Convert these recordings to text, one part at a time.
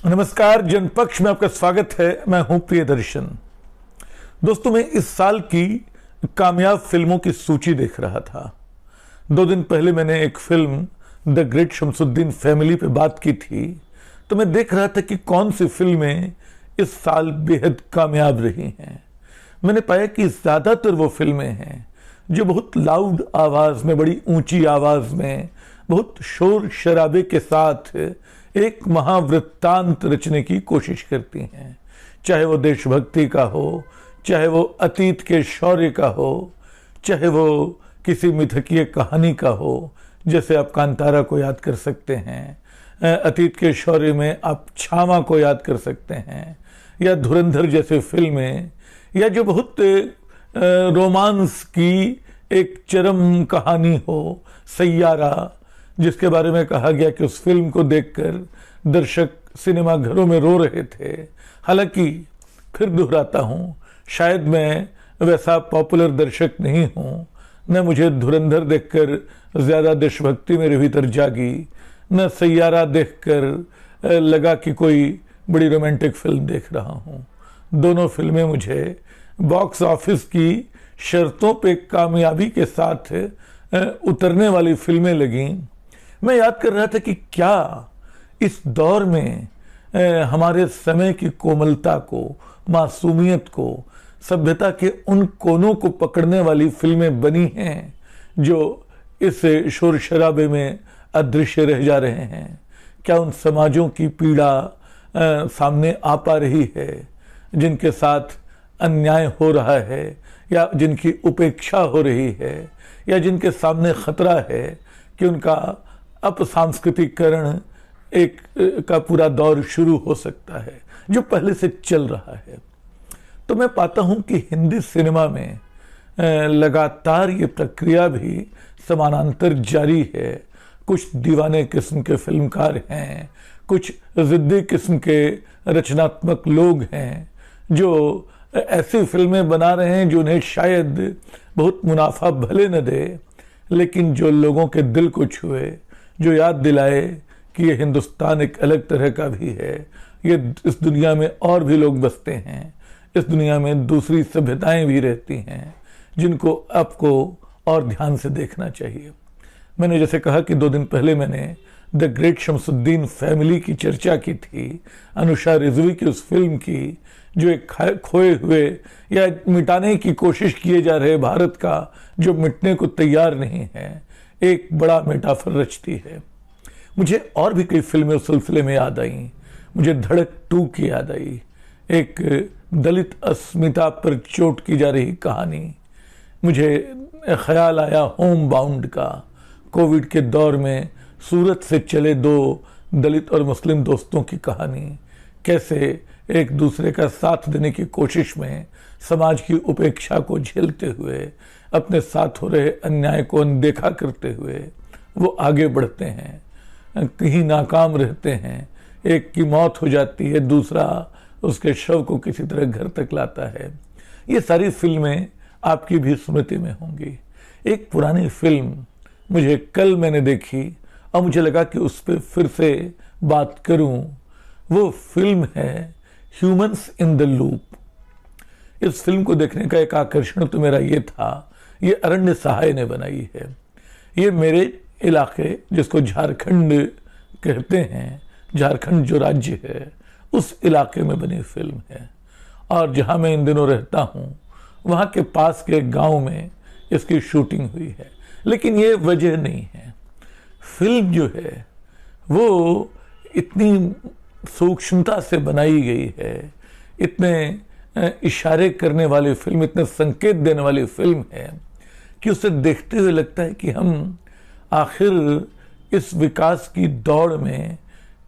नमस्कार, जनपक्ष में आपका स्वागत है। मैं हूं प्रियदर्शन। दोस्तों, मैं इस साल की कामयाब फिल्मों की सूची देख रहा था। 2 दिन पहले मैंने एक film the great Shamsuddin family पे बात की थी, तो मैं देख रहा था कि कौन सी फिल्में इस साल बेहद कामयाब रही हैं। मैंने पाया कि ज़्यादातर वो फिल्में हैं जो बहुत लाउड आवाज़ में, बड़ी ऊंची आवाज़ में, बहुत शोर शराबे के साथ एक महावृत्तांत रचने की कोशिश करती हैं। चाहे वो देशभक्ति का हो, चाहे वो अतीत के शौर्य का हो, चाहे वो किसी मिथकीय कहानी का हो, जैसे आप कांतारा को याद कर सकते हैं। अतीत के शौर्य में आप छावा को याद कर सकते हैं, या धुरंधर जैसे फिल्में, या जो बहुत रोमांस की एक चरम कहानी हो, सैयारा, जिसके बारे में कहा गया कि उस फिल्म को देखकर दर्शक सिनेमा घरों में रो रहे थे। हालांकि फिर दोहराता हूँ, शायद मैं वैसा पॉपुलर दर्शक नहीं हूँ। न मुझे धुरंधर देखकर ज़्यादा देशभक्ति मेरे भीतर जागी, न सैयारा देखकर लगा कि कोई बड़ी रोमांटिक फिल्म देख रहा हूँ। दोनों फिल्में मुझे बॉक्स ऑफिस की शर्तों पे कामयाबी के साथ उतरने वाली फिल्में लगीं। मैं याद कर रहा था कि क्या इस दौर में हमारे समय की कोमलता को, मासूमियत को, सभ्यता के उन कोनों को पकड़ने वाली फिल्में बनी हैं जो इस शोर शराबे में अदृश्य रह जा रहे हैं। क्या उन समाजों की पीड़ा सामने आ पा रही है जिनके साथ अन्याय हो रहा है, या जिनकी उपेक्षा हो रही है, या जिनके सामने खतरा है कि उनका अपसांस्कृतिकरण एक का पूरा दौर शुरू हो सकता है, जो पहले से चल रहा है। तो मैं पाता हूं कि हिंदी सिनेमा में लगातार ये प्रक्रिया भी समानांतर जारी है। कुछ दीवाने किस्म के फिल्मकार हैं, कुछ जिद्दी किस्म के रचनात्मक लोग हैं जो ऐसी फिल्में बना रहे हैं जो उन्हें शायद बहुत मुनाफा भले न दे, लेकिन जो लोगों के दिल को छुए, जो याद दिलाए कि ये हिंदुस्तान एक अलग तरह का भी है, ये इस दुनिया में और भी लोग बसते हैं, इस दुनिया में दूसरी सभ्यताएं भी रहती हैं जिनको आपको और ध्यान से देखना चाहिए। मैंने जैसे कहा कि 2 दिन पहले मैंने द ग्रेट शमसुद्दीन फैमिली की चर्चा की थी, अनुषा रिजवी की उस फिल्म की, जो एक खोए हुए या मिटाने की कोशिश किए जा रहे भारत का, जो मिटने को तैयार नहीं है, एक बड़ा मेटाफर रचती है। मुझे और भी कई फिल्में उस सिलसिले में याद आई। मुझे धड़क 2 की याद आई, एक दलित अस्मिता पर चोट की जा रही कहानी। मुझे ख्याल आया होम बाउंड का, कोविड के दौर में सूरत से चले 2 दलित और मुस्लिम दोस्तों की कहानी, कैसे एक दूसरे का साथ देने की कोशिश में समाज की उपेक्षा को झेलते हुए, अपने साथ हो रहे अन्याय को अनदेखा करते हुए वो आगे बढ़ते हैं, कहीं नाकाम रहते हैं, एक की मौत हो जाती है, दूसरा उसके शव को किसी तरह घर तक लाता है। ये सारी फिल्में आपकी भी स्मृति में होंगी। एक पुरानी फिल्म मुझे कल मैंने देखी और मुझे लगा कि उस पर फिर से बात करूं। वो फिल्म है ह्यूमंस इन द लूप। इस फिल्म को देखने का एक आकर्षण तो मेरा ये था, ये अरण्य सहाय ने बनाई है। ये मेरे इलाके, जिसको झारखंड कहते हैं, झारखंड जो राज्य है, उस इलाके में बनी फिल्म है। और जहाँ मैं इन दिनों रहता हूँ, वहाँ के पास के गांव में इसकी शूटिंग हुई है। लेकिन ये वजह नहीं है। फिल्म जो है वो इतनी सूक्ष्मता से बनाई गई है, इतने इशारे करने वाली फिल्म, इतने संकेत देने वाली फिल्म है कि उसे देखते हुए लगता है कि हम आखिर इस विकास की दौड़ में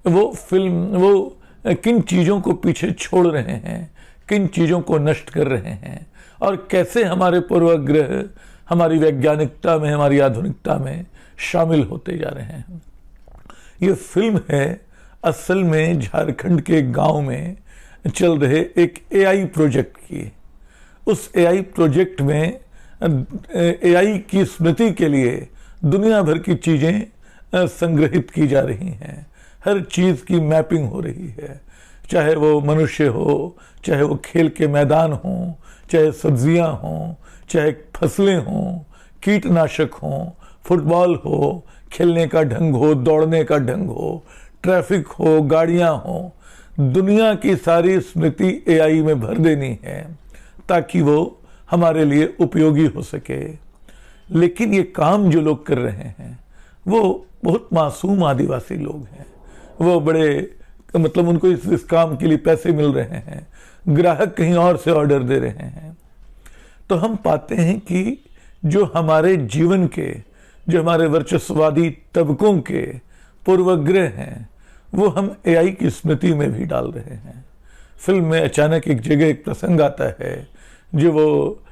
वो किन चीज़ों को पीछे छोड़ रहे हैं, किन चीज़ों को नष्ट कर रहे हैं, और कैसे हमारे पूर्वाग्रह हमारी वैज्ञानिकता में, हमारी आधुनिकता में शामिल होते जा रहे हैं। ये फिल्म है असल में झारखंड के गांव में चल रहे एक एआई प्रोजेक्ट की। उस एआई प्रोजेक्ट में एआई की स्मृति के लिए दुनिया भर की चीज़ें संग्रहित की जा रही हैं। हर चीज की मैपिंग हो रही है, चाहे वो मनुष्य हो, चाहे वो खेल के मैदान हो, चाहे सब्जियां हों, चाहे फसलें हों, कीटनाशक हों, फुटबॉल हो, खेलने का ढंग हो, दौड़ने का ढंग हो, ट्रैफिक हो, गाड़ियां हो, दुनिया की सारी स्मृति एआई में भर देनी है ताकि वो हमारे लिए उपयोगी हो सके। लेकिन ये काम जो लोग कर रहे हैं वो बहुत मासूम आदिवासी लोग हैं। वो बड़े मतलब उनको इस काम के लिए पैसे मिल रहे हैं, ग्राहक कहीं और से ऑर्डर दे रहे हैं। तो हम पाते हैं कि जो हमारे जीवन के, जो हमारे वर्चस्ववादी तबकों के पूर्वग्रह हैं वो हम एआई की स्मृति में भी डाल रहे हैं। फिल्म में अचानक एक जगह एक प्रसंग आता है, जो वो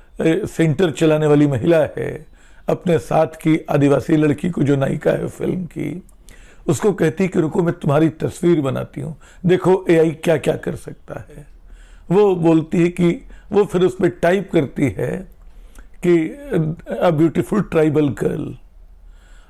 सेंटर चलाने वाली महिला है अपने साथ की आदिवासी लड़की को, जो नायिका है फिल्म की, उसको कहती कि रुको मैं तुम्हारी तस्वीर बनाती हूँ, देखो एआई क्या क्या कर सकता है। वो बोलती है कि वो फिर उस पर टाइप करती है कि अ ब्यूटीफुल ट्राइबल गर्ल।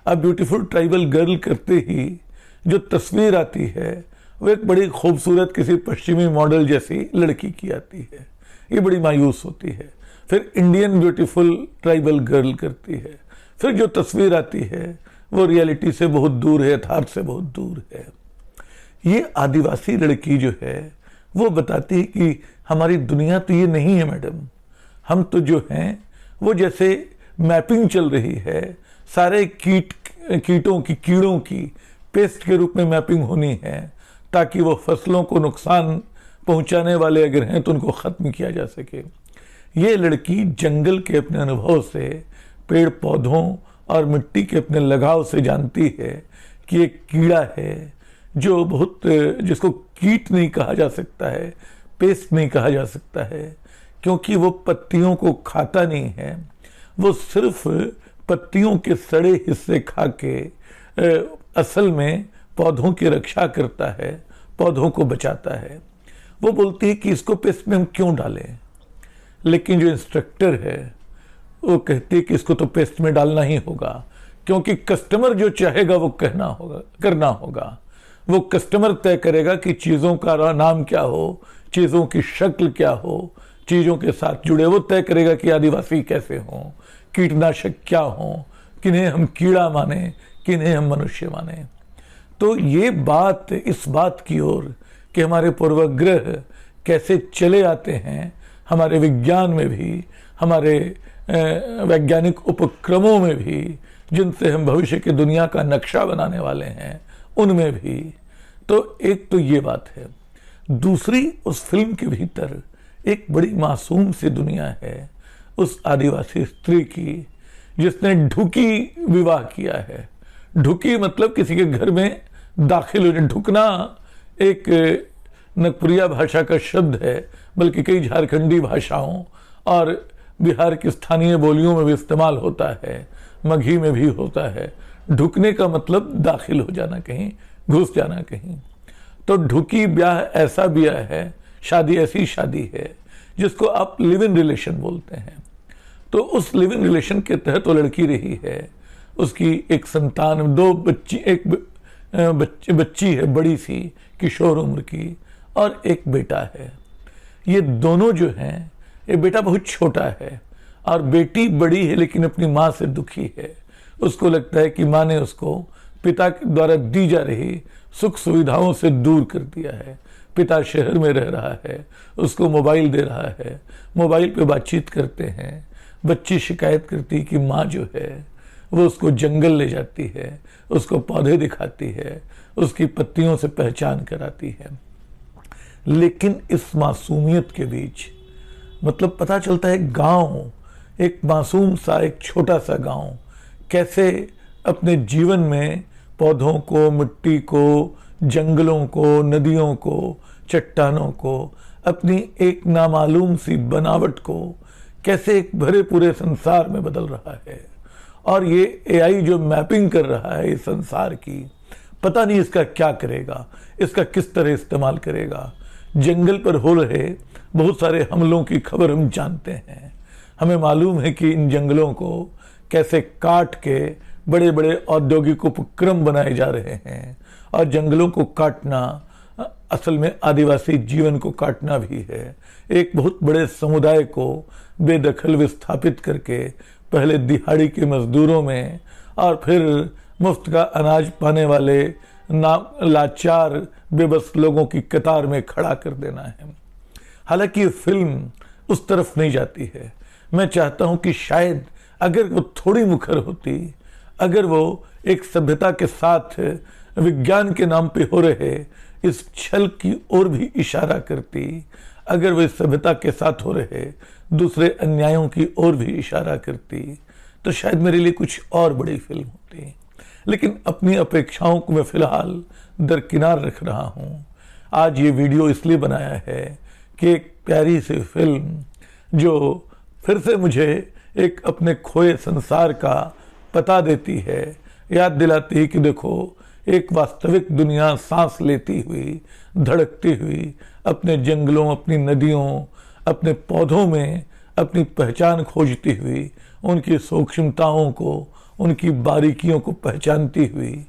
अब ब्यूटीफुल ट्राइबल गर्ल करते ही जो तस्वीर आती है वो एक बड़ी खूबसूरत किसी पश्चिमी मॉडल जैसी लड़की की आती है। ये बड़ी मायूस होती है। फिर इंडियन ब्यूटीफुल ट्राइबल गर्ल करती है। फिर जो तस्वीर आती है वो रियलिटी से बहुत दूर है, यथार्थ से बहुत दूर है। ये आदिवासी लड़की जो है वो बताती है कि हमारी दुनिया तो ये नहीं है मैडम, हम तो जो हैं वो जैसे मैपिंग चल रही है, सारे कीटों की, कीड़ों की पेस्ट के रूप में मैपिंग होनी है ताकि वो फसलों को नुकसान पहुंचाने वाले अगर हैं तो उनको खत्म किया जा सके। ये लड़की जंगल के अपने अनुभव से, पेड़ पौधों और मिट्टी के अपने लगाव से जानती है कि एक कीड़ा है जो बहुत, जिसको कीट नहीं कहा जा सकता है, पेस्ट नहीं कहा जा सकता है, क्योंकि वो पत्तियों को खाता नहीं है। वो सिर्फ पत्तियों के सड़े हिस्से खा के असल में पौधों की रक्षा करता है, पौधों को बचाता है। वो बोलती है कि इसको पेस्ट में हम क्यों डालें, लेकिन जो इंस्ट्रक्टर है वो कहती है कि इसको तो पेस्ट में डालना ही होगा, क्योंकि कस्टमर जो चाहेगा वो करना होगा। वो कस्टमर तय करेगा कि चीज़ों का नाम क्या हो, चीज़ों की शक्ल क्या हो, चीज़ों के साथ जुड़े, वो तय करेगा कि आदिवासी कैसे हों, कीटनाशक क्या हों, किन्हें हम कीड़ा माने, किन्हें हम मनुष्य माने। तो ये बात, इस बात की ओर कि हमारे पूर्वग्रह कैसे चले आते हैं, हमारे विज्ञान में भी, हमारे वैज्ञानिक उपक्रमों में भी, जिनसे हम भविष्य की दुनिया का नक्शा बनाने वाले हैं, उनमें भी। तो एक तो ये बात है। दूसरी, उस फिल्म के भीतर एक बड़ी मासूम सी दुनिया है उस आदिवासी स्त्री की जिसने ढुकी विवाह किया है। ढुकी मतलब किसी के घर में दाखिल होने। ढुकना एक नगपुरिया भाषा का शब्द है, बल्कि कई झारखंडी भाषाओं और बिहार की स्थानीय बोलियों में भी इस्तेमाल होता है, मगही में भी होता है। ढुकने का मतलब दाखिल हो जाना, कहीं घुस जाना कहीं। तो ढुकी ब्याह ऐसा ब्याह है, शादी ऐसी शादी है जिसको आप लिव इन रिलेशन बोलते हैं। तो उस लिव इन रिलेशन के तहत वो लड़की रही है, उसकी एक संतान, दो बच्ची, एक बच्ची है बड़ी सी किशोर उम्र की, और एक बेटा है। ये दोनों जो हैं, ये बेटा बहुत छोटा है और बेटी बड़ी है लेकिन अपनी माँ से दुखी है। उसको लगता है कि माँ ने उसको पिता के द्वारा दी जा रही सुख सुविधाओं से दूर कर दिया है। पिता शहर में रह रहा है, उसको मोबाइल दे रहा है, मोबाइल पे बातचीत करते हैं। बच्ची शिकायत करती कि माँ जो है वो उसको जंगल ले जाती है, उसको पौधे दिखाती है, उसकी पत्तियों से पहचान कराती है। लेकिन इस मासूमियत के बीच, मतलब पता चलता है गांव, एक मासूम सा, एक छोटा सा गांव कैसे अपने जीवन में पौधों को, मिट्टी को, जंगलों को, नदियों को, चट्टानों को, अपनी एक नामालूम सी बनावट को कैसे एक भरे पूरे संसार में बदल रहा है। और ये एआई जो मैपिंग कर रहा है इस संसार की, पता नहीं इसका क्या करेगा, इसका किस तरह इस्तेमाल करेगा। जंगल पर हो रहे बहुत सारे हमलों की खबर हम जानते हैं। हमें मालूम है कि इन जंगलों को कैसे काट के बड़े बड़े औद्योगिक उपक्रम बनाए जा रहे हैं और जंगलों को काटना असल में आदिवासी जीवन को काटना भी है। एक बहुत बड़े समुदाय को बेदखल विस्थापित करके पहले दिहाड़ी के मजदूरों में और फिर मुफ्त का अनाज पाने वाले लाचार बेबस लोगों की कतार में खड़ा कर देना है। हालांकि ये फिल्म उस तरफ नहीं जाती है। मैं चाहता हूं कि शायद अगर वो थोड़ी मुखर होती, अगर वो एक सभ्यता के साथ विज्ञान के नाम पे हो रहे इस छल की ओर भी इशारा करती, अगर वो इस सभ्यता के साथ हो रहे दूसरे अन्यायों की ओर भी इशारा करती, तो शायद मेरे लिए कुछ और बड़ी फिल्म होती। लेकिन अपनी अपेक्षाओं को मैं फिलहाल दरकिनार रख रहा हूं। आज ये वीडियो इसलिए बनाया है कि एक प्यारी सी फिल्म जो फिर से मुझे एक अपने खोए संसार का पता देती है, याद दिलाती है कि देखो एक वास्तविक दुनिया सांस लेती हुई, धड़कती हुई, अपने जंगलों, अपनी नदियों, अपने पौधों में अपनी पहचान खोजती हुई, उनकी सूक्ष्मताओं को, उनकी बारीकियों को पहचानती हुई।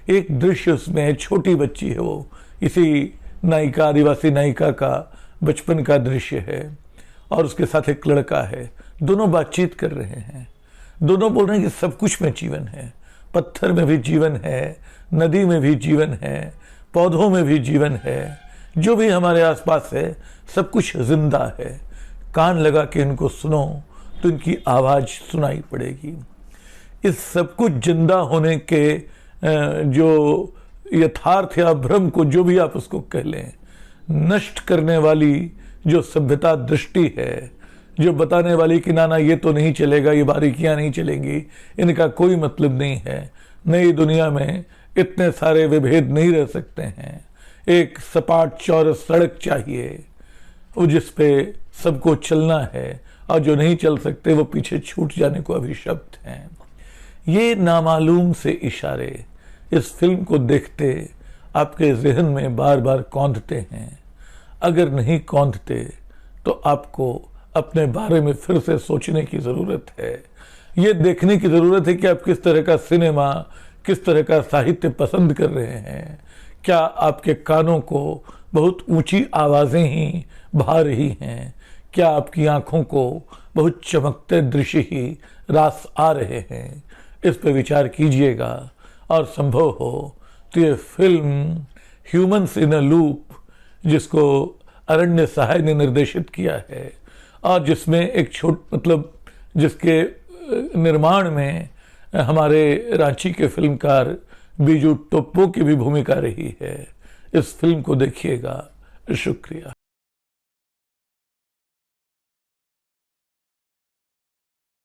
एक दृश्य उसमें छोटी बच्ची है, वो इसी नायिका, आदिवासी नायिका का बचपन का दृश्य है और उसके साथ एक लड़का है। दोनों बातचीत कर रहे हैं, दोनों बोल रहे हैं कि सब कुछ में जीवन है, पत्थर में भी जीवन है, नदी में भी जीवन है, पौधों में भी जीवन है, जो भी हमारे आसपास है सब कुछ जिंदा है। कान लगा के इनको सुनो तो इनकी आवाज सुनाई पड़ेगी। इस सब कुछ जिंदा होने के जो यथार्थ या भ्रम को, जो भी आप उसको कह लें, नष्ट करने वाली जो सभ्यता दृष्टि है, जो बताने वाली कि ना ये तो नहीं चलेगा, ये बारीकियां नहीं चलेंगी, इनका कोई मतलब नहीं है, नई दुनिया में इतने सारे विभेद नहीं रह सकते हैं, एक सपाट चौरस सड़क चाहिए वो जिस पे सबको चलना है, और जो नहीं चल सकते वो पीछे छूट जाने को अभिशप्त हैं। ये नामालूम से इशारे इस फिल्म को देखते आपके जहन में बार बार कौंधते हैं। अगर नहीं कौंधते तो आपको अपने बारे में फिर से सोचने की जरूरत है। ये देखने की जरूरत है कि आप किस तरह का सिनेमा, किस तरह का साहित्य पसंद कर रहे हैं। क्या आपके कानों को बहुत ऊंची आवाजें ही भा रही हैं? क्या आपकी आंखों को बहुत चमकते दृश्य ही रास आ रहे हैं? इस पर विचार कीजिएगा और संभव हो तो ये film humans in a loop, जिसको अरण्य सहाय ने निर्देशित किया है और जिसमें एक जिसके निर्माण में हमारे रांची के फिल्मकार बीजू टोप्पो की भी भूमिका रही है। इस फिल्म को देखिएगा। शुक्रिया।